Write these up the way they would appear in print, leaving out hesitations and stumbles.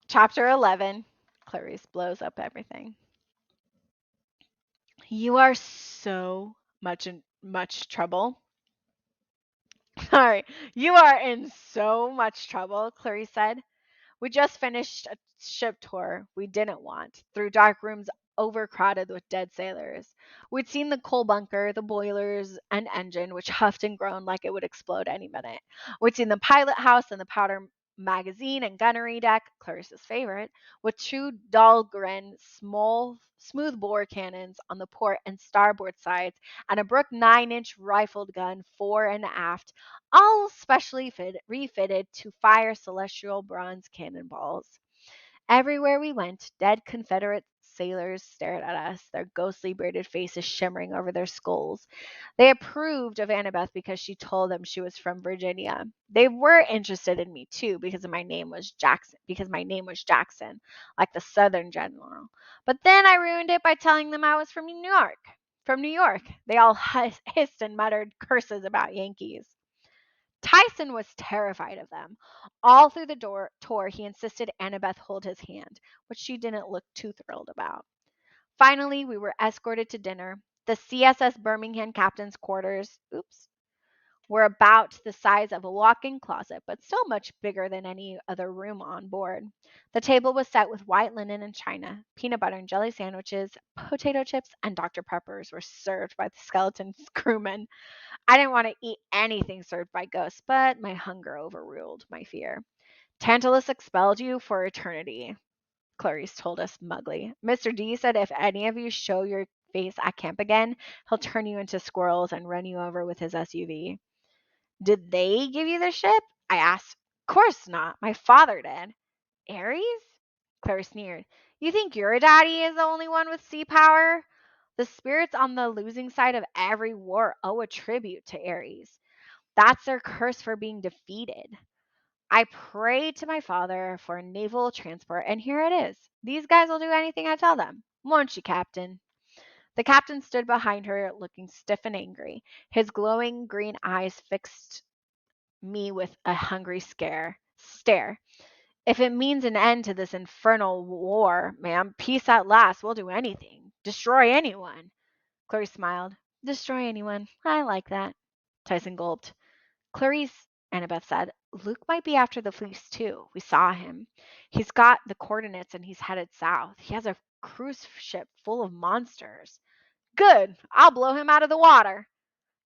Chapter 11. Clarice blows up everything. You are so much trouble. Sorry, you are in so much trouble, Clarice said. We just finished a ship tour we didn't want, through dark rooms overcrowded with dead sailors. We'd seen the coal bunker, the boilers, and engine, which huffed and groaned like it would explode any minute. We'd seen the pilot house and the powder magazine and gunnery deck, Clarice's favorite, with two Dahlgren smoothbore cannons on the port and starboard sides, and a Brook 9-inch rifled gun fore and aft, all specially refitted to fire celestial bronze cannonballs. Everywhere we went, dead Confederate sailors stared at us, their ghostly bearded faces shimmering over their skulls. They approved of Annabeth because she told them she was from Virginia. They were interested in me too because my name was Jackson, like the Southern general. But then I ruined it by telling them I was from New York. From New York. They all hissed and muttered curses about Yankees. Tyson was terrified of them. All through the tour, he insisted Annabeth hold his hand, which she didn't look too thrilled about. Finally, we were escorted to dinner. The CSS Birmingham captain's quarters, were about the size of a walk-in closet, but still much bigger than any other room on board. The table was set with white linen and china. Peanut butter and jelly sandwiches, potato chips, and Dr. Peppers were served by the skeleton crewmen. I didn't want to eat anything served by ghosts, but my hunger overruled my fear. Tantalus expelled you for eternity, Clarice told us smugly. Mr. D said if any of you show your face at camp again, he'll turn you into squirrels and run you over with his SUV. Did they give you the ship? I asked. Of course not. My father did. Ares? Claire sneered. You think your daddy is the only one with sea power? The spirits on the losing side of every war owe a tribute to Ares. That's their curse for being defeated. I prayed to my father for naval transport, and here it is. These guys will do anything I tell them. Won't you, Captain? The captain stood behind her, looking stiff and angry. His glowing green eyes fixed me with a hungry stare. If it means an end to this infernal war, ma'am, peace at last, we'll do anything. Destroy anyone. Clarice smiled. Destroy anyone. I like that. Tyson gulped. Clarice, Annabeth said, Luke might be after the fleece too. We saw him. He's got the coordinates and he's headed south. He has a cruise ship full of monsters. Good. I'll blow him out of the water.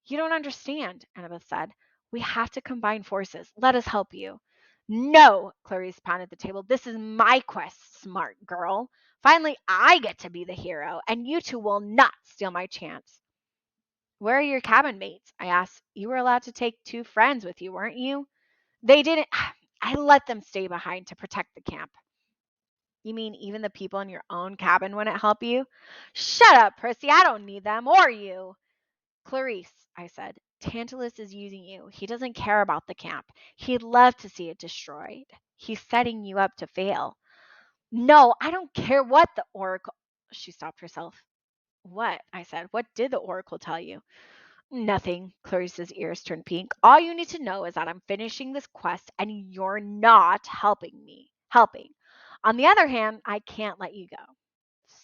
You don't understand, Annabeth said. We have to combine forces. Let us help you. No, Clarice pounded the table. This is my quest, smart girl. Finally, I get to be the hero, and you two will not steal my chance. Where are your cabin mates? I asked. You were allowed to take two friends with you, weren't you? They didn't. I let them stay behind to protect the camp. You mean even the people in your own cabin wouldn't help you? Shut up, Prissy. I don't need them or you. Clarice, I said, Tantalus is using you. He doesn't care about the camp. He'd love to see it destroyed. He's setting you up to fail. No, I don't care what the Oracle. She stopped herself. What? I said. What did the Oracle tell you? Nothing. Clarice's ears turned pink. All you need to know is that I'm finishing this quest and you're not helping me. Helping. On the other hand, I can't let you go.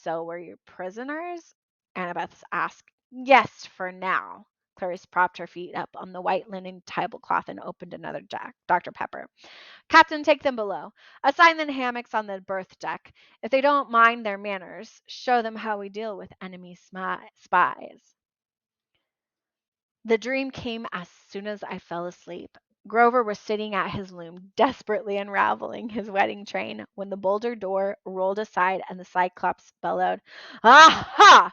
So we're your prisoners? Annabeth asked. Yes, for now. Clarice propped her feet up on the white linen tablecloth and opened another Dr. Pepper. Captain, take them below. Assign them hammocks on the berth deck. If they don't mind their manners, show them how we deal with enemy spies. The dream came as soon as I fell asleep. Grover was sitting at his loom, desperately unraveling his wedding train, when the boulder door rolled aside and the Cyclops bellowed, Aha!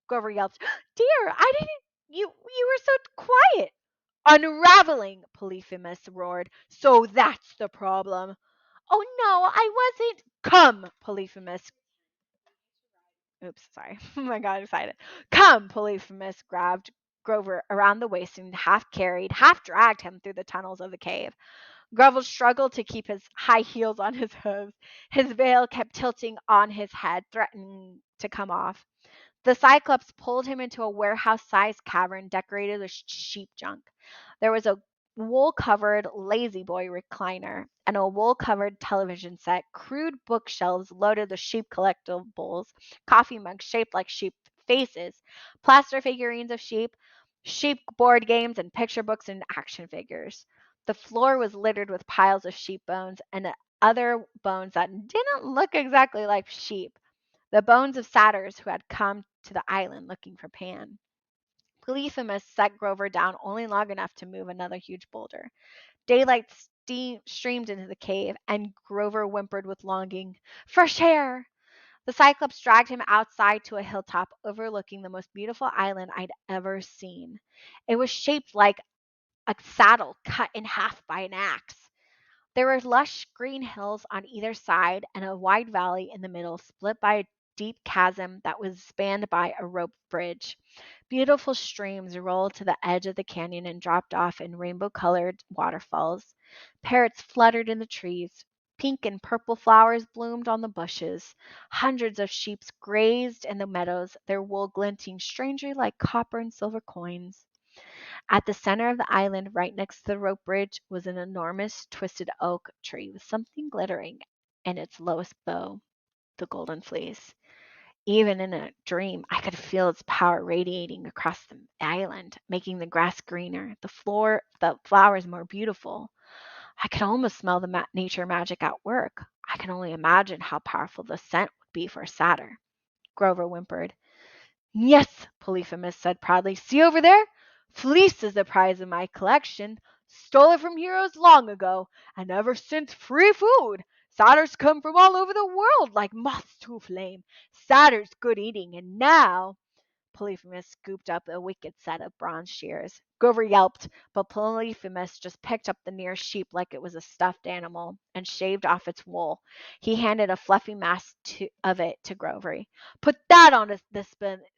Grover yelped, Dear, I didn't. You were so quiet. Unraveling, Polyphemus roared. So that's the problem. Oh no, I wasn't. Come, Polyphemus. Oops, sorry. I got excited. Come, Polyphemus grabbed Grover around the waist and half carried, half dragged him through the tunnels of the cave. Grover struggled to keep his high heels on his hooves. His veil kept tilting on his head, threatening to come off. The Cyclops pulled him into a warehouse-sized cavern decorated with sheep junk. There was a wool-covered lazy boy recliner, and a wool-covered television set, crude bookshelves loaded with sheep collectibles, coffee mugs shaped like sheep faces, plaster figurines of sheep board games, and picture books and action figures. The floor was littered with piles of sheep bones and other bones that didn't look exactly like sheep. The bones of satyrs who had come to the island looking for Pan. Polyphemus set Grover down only long enough to move another huge boulder. Daylight streamed into the cave, and Grover whimpered with longing. Fresh air! The Cyclops dragged him outside to a hilltop overlooking the most beautiful island I'd ever seen. It was shaped like a saddle cut in half by an axe. There were lush green hills on either side and a wide valley in the middle, split by a deep chasm that was spanned by a rope bridge. Beautiful streams rolled to the edge of the canyon and dropped off in rainbow colored waterfalls. Parrots fluttered in the trees. Pink and purple flowers bloomed on the bushes. Hundreds of sheep grazed in the meadows, their wool glinting strangely like copper and silver coins. At the center of the island, right next to the rope bridge, was an enormous twisted oak tree with something glittering in its lowest bough, the golden fleece. Even in a dream, I could feel its power radiating across the island, making the grass greener, the flowers more beautiful. I could almost smell the nature magic at work. I can only imagine how powerful the scent would be for a satyr. Grover whimpered. Yes, Polyphemus said proudly. See over there? Fleece is the prize of my collection. Stole it from heroes long ago, and ever since free food. Satyrs come from all over the world like moths to a flame. Satyrs good eating, and now Polyphemus scooped up a wicked set of bronze shears. Grover yelped, but Polyphemus just picked up the nearest sheep like it was a stuffed animal and shaved off its wool. He handed a fluffy mass of it to Grover. Put that on the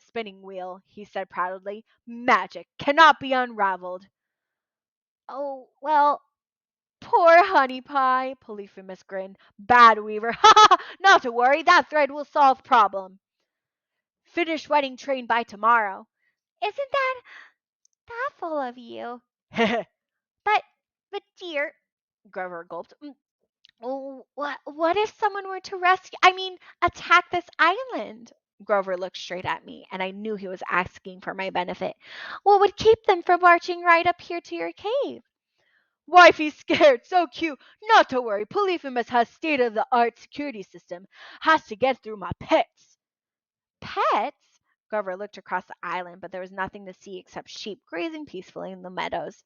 spinning wheel, he said proudly. Magic cannot be unraveled. Oh, well, poor Honey Pie, Polyphemus grinned. Bad weaver. Ha ha ha! Not to worry, that thread will solve problem. Finish wedding train by tomorrow. Isn't that thoughtful of you? but, but dear, Grover gulped. Oh, what if someone were to attack this island? Grover looked straight at me, and I knew he was asking for my benefit. What would keep them from marching right up here to your cave? Wifey's scared, so cute. Not to worry, Polyphemus has state-of-the-art security system. Has to get through my pets. Pets? Grover looked across the island, but there was nothing to see except sheep grazing peacefully in the meadows.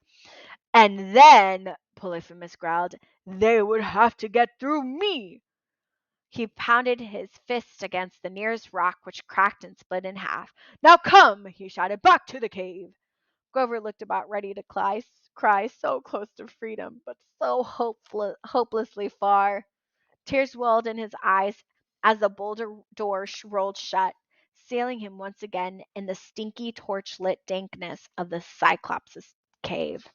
And then, Polyphemus growled, they would have to get through me. He pounded his fist against the nearest rock, which cracked and split in half. Now come, he shouted, back to the cave. Grover looked about ready to cry so close to freedom, but so hopelessly far. Tears welled in his eyes as the boulder door rolled shut, sealing him once again in the stinky torch-lit dankness of the Cyclops' cave.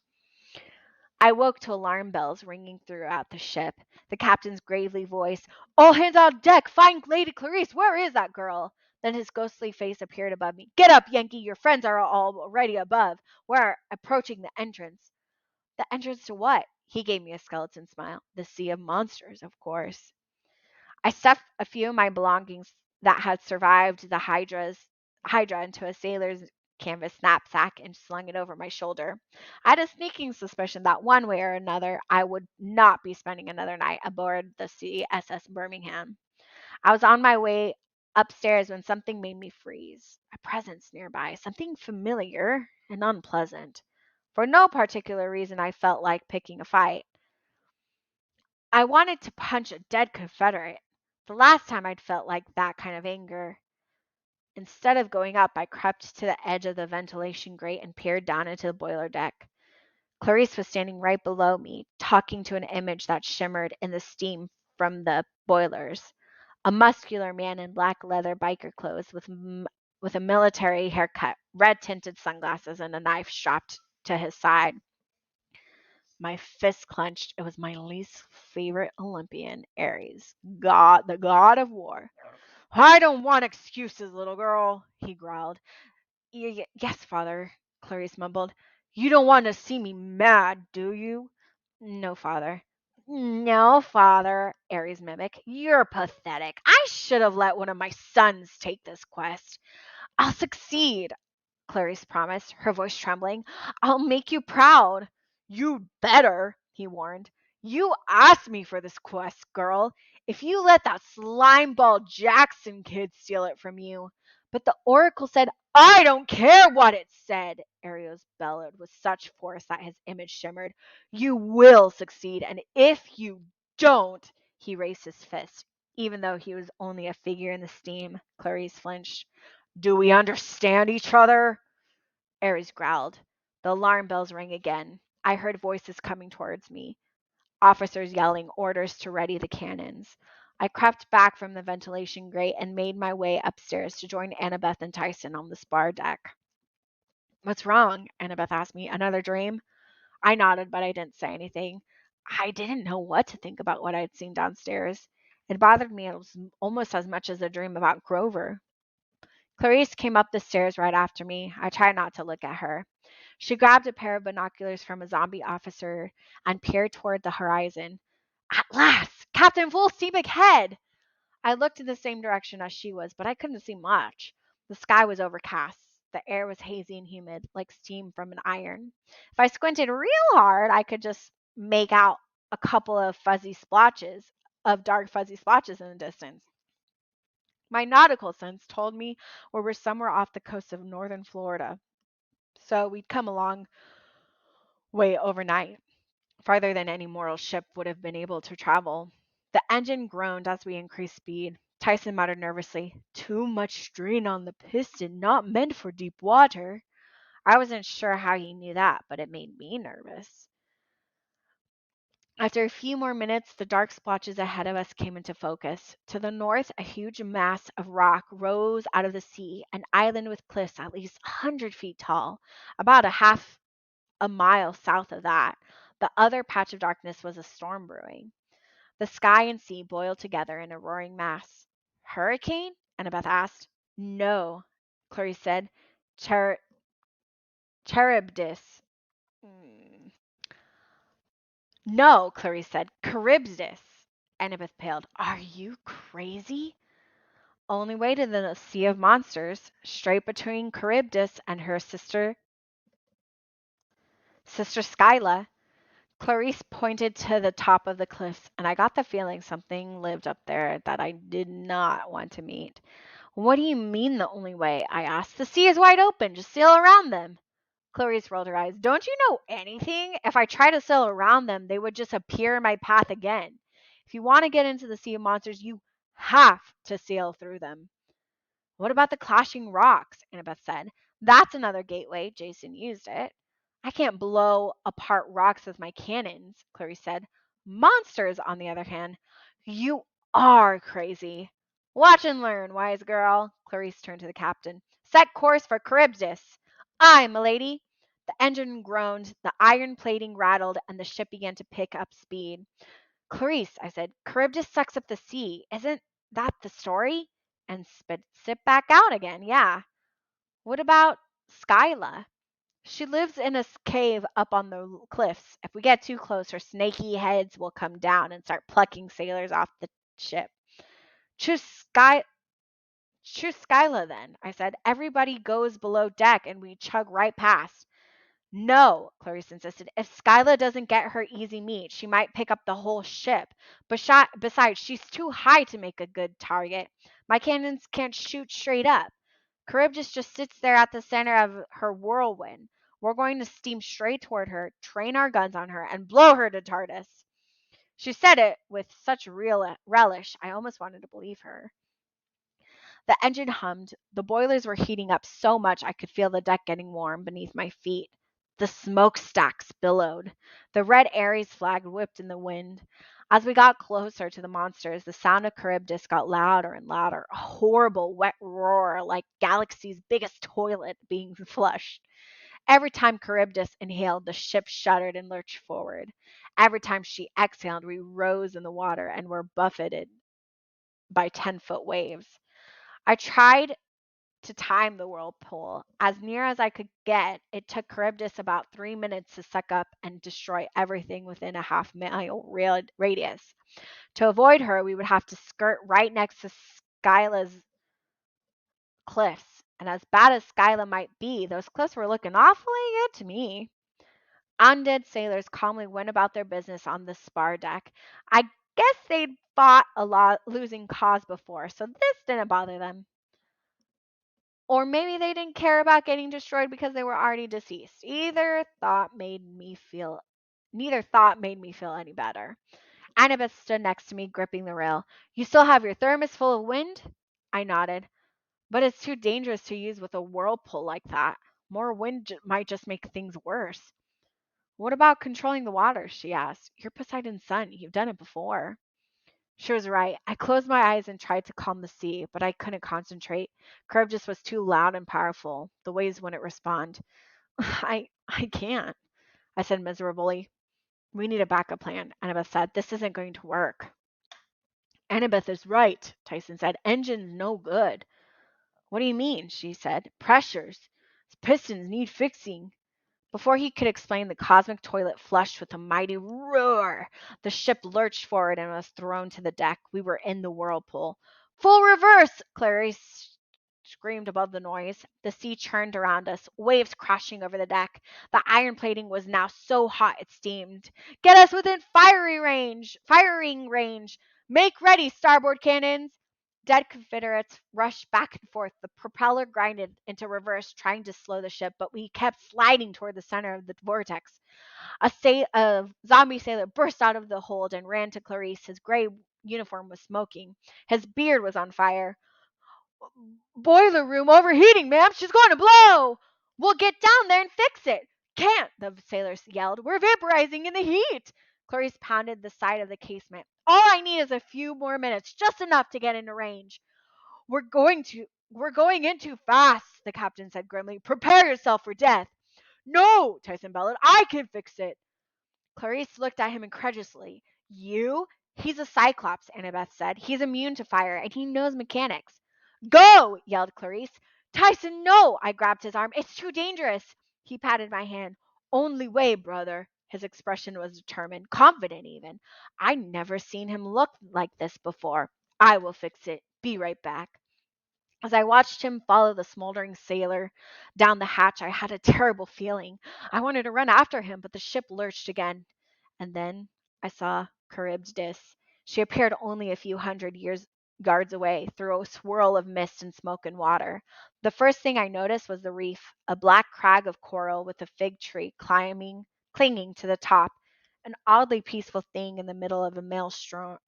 I woke to alarm bells ringing throughout the ship, the captain's gravely voice, all hands on deck, find Lady Clarice, where is that girl? Then his ghostly face appeared above me. Get up, Yankee, your friends are already above. We're approaching the entrance. The entrance to what? He gave me a skeleton smile. The Sea of Monsters, of course. I stuffed a few of my belongings that had survived the Hydra into a sailor's canvas knapsack and slung it over my shoulder. I had a sneaking suspicion that one way or another I would not be spending another night aboard the CSS Birmingham. I was on my way upstairs when something made me freeze. A presence nearby, something familiar and unpleasant. For no particular reason, I felt like picking a fight. I wanted to punch a dead Confederate. The last time I'd felt like that kind of anger. Instead of going up, I crept to the edge of the ventilation grate and peered down into the boiler deck. Clarice was standing right below me, talking to an image that shimmered in the steam from the boilers. A muscular man in black leather biker clothes with a military haircut, red-tinted sunglasses, and a knife strapped to his side. My fist clenched. It was my least favorite Olympian, Ares, the god of war. I don't want excuses, little girl, he growled. Yes, father, Clarice mumbled. You don't want to see me mad, do you? No, father. No, father, Ares mimic. You're pathetic. I should have let one of my sons take this quest. I'll succeed, Clarice promised, her voice trembling. I'll make you proud. You better, he warned. You asked me for this quest, girl. If you let that slimeball Jackson kid steal it from you. But the oracle said, I don't care what it said, Arios bellowed with such force that his image shimmered. You will succeed, and if you don't, he raised his fist. Even though he was only a figure in the steam, Clarice flinched. Do we understand each other? Ares growled. The alarm bells rang again. I heard voices coming towards me, officers yelling orders to ready the cannons. I crept back from the ventilation grate and made my way upstairs to join Annabeth and Tyson on the spar deck. What's wrong? Annabeth asked me. Another dream? I nodded, but I didn't say anything. I didn't know what to think about what I'd seen downstairs. It bothered me almost as much as the dream about Grover. Clarice came up the stairs right after me. I tried not to look at her. She grabbed a pair of binoculars from a zombie officer and peered toward the horizon. At last! Captain Full Steam Ahead! I looked in the same direction as she was, but I couldn't see much. The sky was overcast. The air was hazy and humid, like steam from an iron. If I squinted real hard, I could just make out a couple of dark fuzzy splotches in the distance. My nautical sense told me we were somewhere off the coast of northern Florida. So we'd come a long way overnight, farther than any mortal ship would have been able to travel. The engine groaned as we increased speed. Tyson muttered nervously, Too much strain on the piston, not meant for deep water. I wasn't sure how he knew that, but it made me nervous. After a few more minutes, the dark splotches ahead of us came into focus. To the north, a huge mass of rock rose out of the sea, an island with cliffs at least 100 feet tall. About a mile south of that, the other patch of darkness was a storm brewing. The sky and sea boiled together in a roaring mass. Hurricane? Annabeth asked. No, Clarice said. Cher- Charybdis. Hmm. No, Clarice said. Charybdis. Annabeth paled. Are you crazy? Only way to the Sea of Monsters, straight between Charybdis and her sister Skyla. Clarice pointed to the top of the cliffs, and I got the feeling something lived up there that I did not want to meet. What do you mean the only way? I asked. The sea is wide open. Just sail around them. Clarice rolled her eyes. Don't you know anything? If I try to sail around them, they would just appear in my path again. If you want to get into the Sea of Monsters, you have to sail through them. What about the clashing rocks? Annabeth said. That's another gateway. Jason used it. I can't blow apart rocks with my cannons, Clarice said. Monsters, on the other hand. You are crazy. Watch and learn, wise girl. Clarice turned to the captain. Set course for Charybdis. Aye, milady. The engine groaned, the iron plating rattled, and the ship began to pick up speed. Clarice, I said, Charybdis sucks up the sea. Isn't that the story? And spits it back out again, yeah. What about Skyla? She lives in a cave up on the cliffs. If we get too close, her snaky heads will come down and start plucking sailors off the ship. Choose Sky Choose Skyla then, I said. Everybody goes below deck and we chug right past. No, Clarice insisted. If Skyla doesn't get her easy meat, she might pick up the whole ship. But besides, she's too high to make a good target. My cannons can't shoot straight up. Charybdis just sits there at the center of her whirlwind. We're going to steam straight toward her, train our guns on her, and blow her to Tardis. She said it with such real relish, I almost wanted to believe her. The engine hummed. The boilers were heating up so much I could feel the deck getting warm beneath my feet. The smokestacks billowed. The red Ares flag whipped in the wind. As we got closer to the monsters, the sound of Charybdis got louder and louder, a horrible wet roar like Galaxy's biggest toilet being flushed. Every time Charybdis inhaled, the ship shuddered and lurched forward. Every time she exhaled, we rose in the water and were buffeted by 10-foot waves. I tried to time the whirlpool. As near as I could get, it took Charybdis about 3 minutes to suck up and destroy everything within a half-mile radius. To avoid her, we would have to skirt right next to Skyla's cliffs. And as bad as Skyla might be, those cliffs were looking awfully good to me. Undead sailors calmly went about their business on the spar deck. I guess they'd fought a lot losing cause before, so this didn't bother them. Or maybe they didn't care about getting destroyed because they were already deceased. Neither thought made me feel any better. Annabeth stood next to me, gripping the rail. You still have your thermos full of wind? I nodded. But it's too dangerous to use with a whirlpool like that. More wind might just make things worse. What about controlling the water? She asked. You're Poseidon's son. You've done it before. She was right. I closed my eyes and tried to calm the sea, but I couldn't concentrate. Charybdis was too loud and powerful. The waves wouldn't respond. I can't, I said miserably. We need a backup plan, Annabeth said. This isn't going to work. Annabeth is right, Tyson said. Engine's no good. What do you mean? She said. Pressures. Pistons need fixing. Before he could explain, the cosmic toilet flushed with a mighty roar. The ship lurched forward and was thrown to the deck. We were in the whirlpool. Full reverse! Clarice screamed above the noise. The sea churned around us, waves crashing over the deck. The iron plating was now so hot it steamed. Get us within firing range! Make ready, starboard cannons! Dead Confederates rushed back and forth. The propeller grinded into reverse, trying to slow the ship, but we kept sliding toward the center of the vortex. A zombie sailor burst out of the hold and ran to Clarice. His gray uniform was smoking. His beard was on fire. Boiler room overheating, ma'am. She's going to blow. We'll get down there and fix it. Can't, the sailors yelled. We're vaporizing in the heat. Clarice pounded the side of the casement. All I need is a few more minutes, just enough to get into range. We're going in too fast, the captain said grimly. Prepare yourself for death. No, Tyson bellowed. I can fix it. Clarice looked at him incredulously. You? He's a Cyclops, Annabeth said. He's immune to fire, and he knows mechanics. Go! Yelled Clarice. Tyson, no! I grabbed his arm. It's too dangerous. He patted my hand. Only way, brother. His expression was determined, confident even. I'd never seen him look like this before. I will fix it. Be right back. As I watched him follow the smoldering sailor down the hatch, I had a terrible feeling. I wanted to run after him, but the ship lurched again. And then I saw Charybdis. She appeared only a few yards away through a swirl of mist and smoke and water. The first thing I noticed was the reef, a black crag of coral with a fig tree clinging to the top, an oddly peaceful thing in the middle of a maelstrom.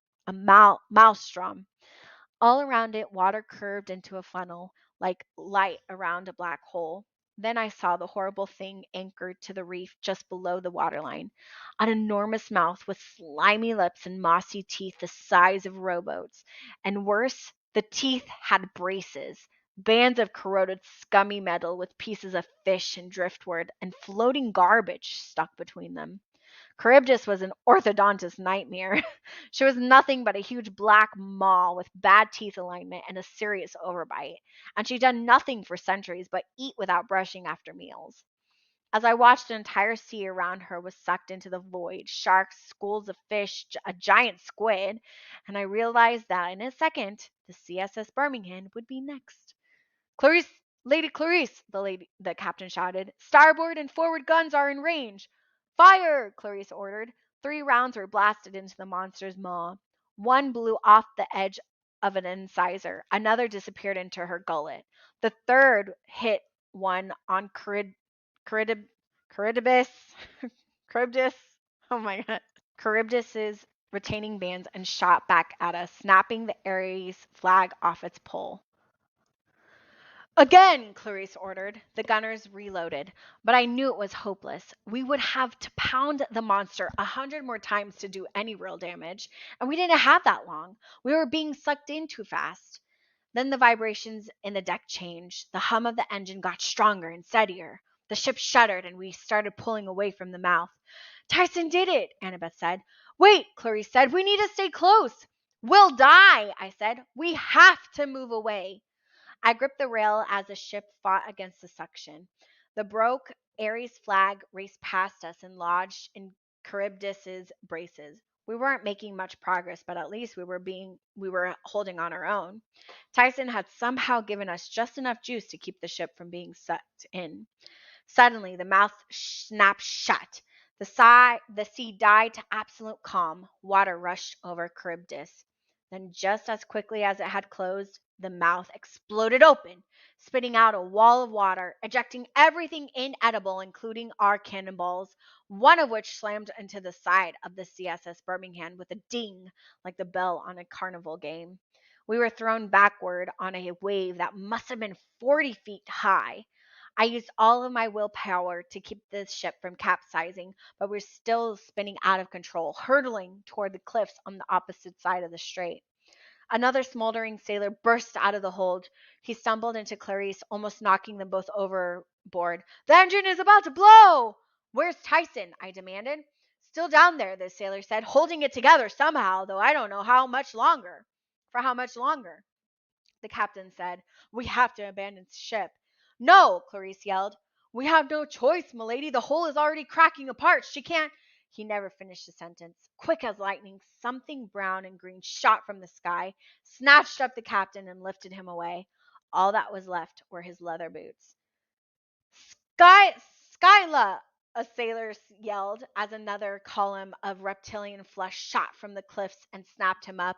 All around it, water curved into a funnel, like light around a black hole. Then I saw the horrible thing anchored to the reef just below the waterline. An enormous mouth with slimy lips and mossy teeth the size of rowboats. And worse, the teeth had braces, bands of corroded, scummy metal with pieces of fish and driftwood and floating garbage stuck between them. Charybdis was an orthodontist nightmare. She was nothing but a huge black maw with bad teeth alignment and a serious overbite, and she'd done nothing for centuries but eat without brushing after meals. As I watched, the entire sea around her was sucked into the void, sharks, schools of fish, a giant squid, and I realized that in a second, the CSS Birmingham would be next. Clarice, Lady Clarice, the captain shouted. Starboard and forward guns are in range. Fire, Clarice ordered. 3 rounds were blasted into the monster's maw. One blew off the edge of an incisor. Another disappeared into her gullet. The third hit one on Charybdis. Charybdis. Oh my god. Charybdis's retaining bands and shot back at us, snapping the Ares flag off its pole. Again, Clarice ordered. The gunners reloaded, but I knew it was hopeless. We would have to pound the monster 100 more times to do any real damage, and we didn't have that long. We were being sucked in too fast. Then the vibrations in the deck changed. The hum of the engine got stronger and steadier. The ship shuddered, and we started pulling away from the mouth. Tyson did it, Annabeth said. Wait, Clarice said. We need to stay close. We'll die, I said. We have to move away. I gripped the rail as the ship fought against the suction. The broke Ares flag raced past us and lodged in Charybdis's braces. We weren't making much progress, but at least we were holding on our own. Tyson had somehow given us just enough juice to keep the ship from being sucked in. Suddenly, the mouth snapped shut. The sea died to absolute calm. Water rushed over Charybdis. Then, just as quickly as it had closed, the mouth exploded open, spitting out a wall of water, ejecting everything inedible, including our cannonballs, one of which slammed into the side of the CSS Birmingham with a ding like the bell on a carnival game. We were thrown backward on a wave that must have been 40 feet high. I used all of my willpower to keep the ship from capsizing, but we're still spinning out of control, hurtling toward the cliffs on the opposite side of the strait. Another smoldering sailor burst out of the hold. He stumbled into Clarice, almost knocking them both overboard. The engine is about to blow! Where's Tyson? I demanded. Still down there, the sailor said, holding it together somehow, though I don't know how much longer. For how much longer? The captain said. We have to abandon the ship. No, Clarice yelled. We have no choice, milady. The hull is already cracking apart. She can't. He never finished the sentence. Quick as lightning, something brown and green shot from the sky, snatched up the captain, and lifted him away. All that was left were his leather boots. Sky, Skyla! A sailor yelled as another column of reptilian flesh shot from the cliffs and snapped him up.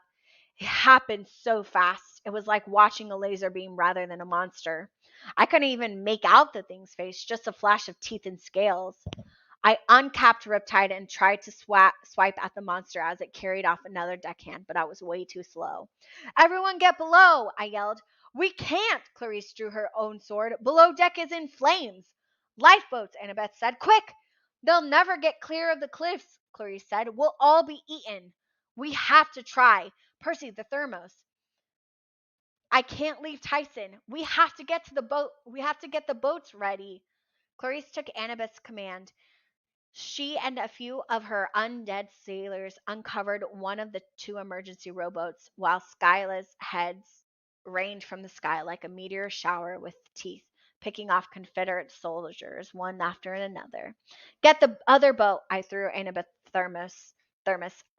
It happened so fast. It was like watching a laser beam rather than a monster. I couldn't even make out the thing's face, just a flash of teeth and scales. I uncapped Riptide and tried to swipe at the monster as it carried off another deckhand, but I was way too slow. Everyone get below, I yelled. We can't, Clarice drew her own sword. Below deck is in flames. Lifeboats, Annabeth said. Quick! They'll never get clear of the cliffs, Clarice said. We'll all be eaten. We have to try. Percy, the thermos. I can't leave Tyson. We have to get to the boat. We have to get the boats ready. Clarice took Annabeth's command. She and a few of her undead sailors uncovered one of the two emergency rowboats, while Skyla's heads rained from the sky like a meteor shower with teeth, picking off Confederate soldiers one after another. Get the other boat, I threw Annabeth Thermos.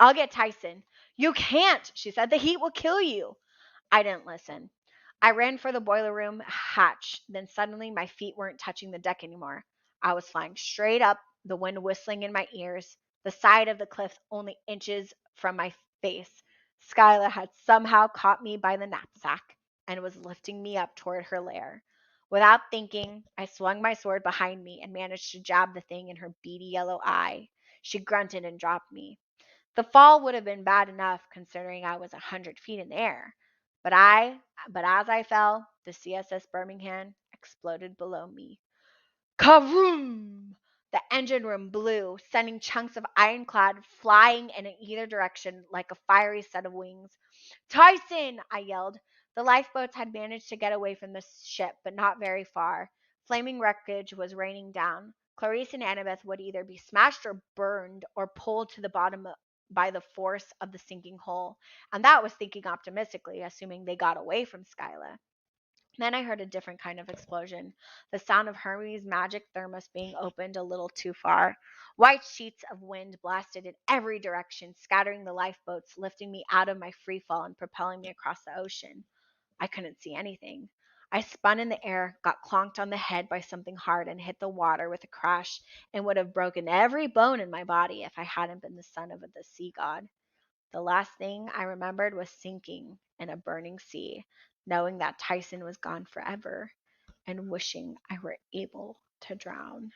I'll get Tyson. You can't, she said. The heat will kill you. I didn't listen. I ran for the boiler room hatch. Then suddenly my feet weren't touching the deck anymore. I was flying straight up, the wind whistling in my ears, the side of the cliff only inches from my face. Skyla had somehow caught me by the knapsack and was lifting me up toward her lair. Without thinking, I swung my sword behind me and managed to jab the thing in her beady yellow eye. She grunted and dropped me. The fall would have been bad enough considering I was 100 feet in the air. But as I fell, the CSS Birmingham exploded below me. Karoom! The engine room blew, sending chunks of ironclad flying in either direction like a fiery set of wings. Tyson! I yelled. The lifeboats had managed to get away from the ship, but not very far. Flaming wreckage was raining down. Clarice and Annabeth would either be smashed or burned or pulled to the bottom by the force of the sinking hull. And that was thinking optimistically, assuming they got away from Skyla. Then I heard a different kind of explosion, the sound of Hermes' magic thermos being opened a little too far. White sheets of wind blasted in every direction, scattering the lifeboats, lifting me out of my free fall and propelling me across the ocean. I couldn't see anything. I spun in the air, got clonked on the head by something hard, and hit the water with a crash and would have broken every bone in my body if I hadn't been the son of the sea god. The last thing I remembered was sinking in a burning sea, knowing that Tyson was gone forever, and wishing I were able to drown.